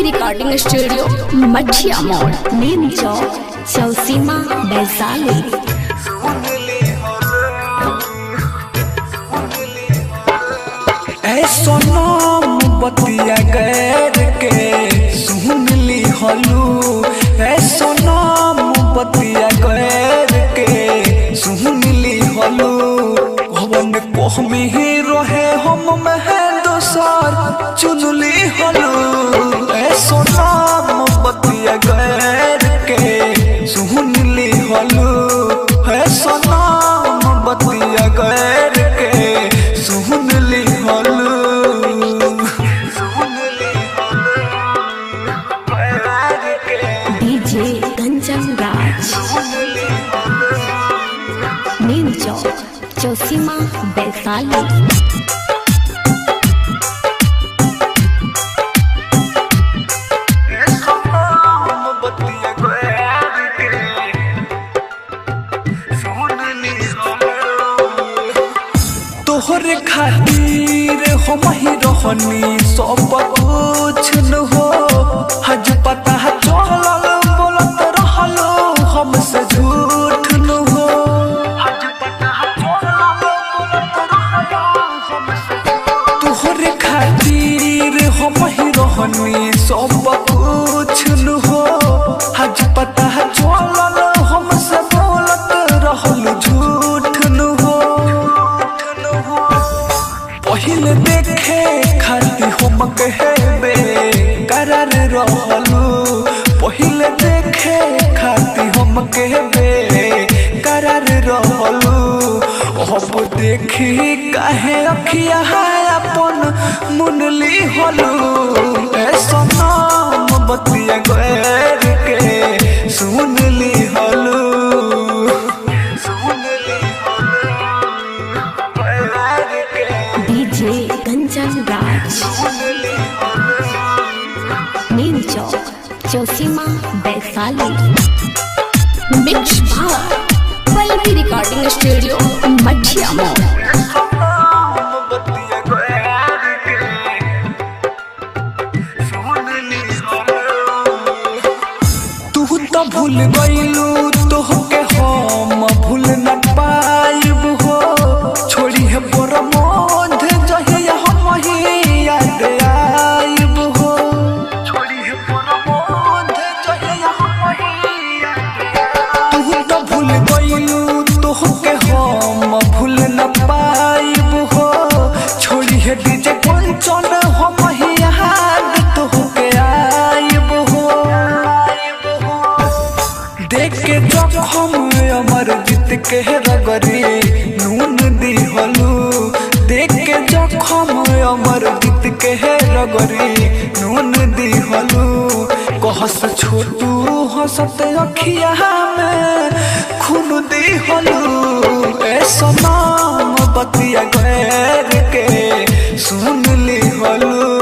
Recording studio मठिया मोड़ main चौक चौसीमा वैशाली। सोनम बतिया गैर के सुन ली हलू, सोनम बतिया गैर के सुन ली हलू। भवन कोहमी ही रहे हम में दोसर चुन ली हलू, सोनम बतिया गैर के सुन ली हलू, सोनम बतिया गैर के सुन ली हलू। डीजे कंचन राज मेन चौक चौसीमा वैशाली। तोहरे खातिर हम ही रहनी सब कुछ न हो, हज पता चलल बोलत रहलो हमसे झूठ न हो, हज पता चलल बोलत रहलो हमसे। तोहरे खातिर हम ही रहनी सब कुछ न हो, हज पता चलल हमसे बोलत रहलो झूठ न हो। पहले देखे खाती हम कहबे करार रहलू, पहले देखे खाती हम कहबे करार रहलू। अब देखी काहे अखिया अपन मुनली हलू, सोनम बतिया गैर के सुन ली हलू। डीजे कंचन राज मेन चौक चौसीमा वैशाली। मिक्स भाव पल्लवी रिकॉर्डिंग स्टूडियो मठिया मोड़। तू तो भूल गईलू तोहके हम भूल न पाइब हो, छोड़ी है प्रमोद जहिया हम ही याद आइब हो, छोड़ी है प्रमोद जहिया हम ही याद आइब। तू तो भूल गईलू तोहके हम भूल न पाइब हो, छोड़ी है डीजे कंचन हम ही याद तोहके आइब हो। देख के जखम अमर जीत के रगरी नून दी हलू, देख के जखम अमर जीत के रगरी नून दी हलू। कहस छोटू हंसत अखिया में खून दी हलू, सोनम बतिया गैर के सुन ली हलू।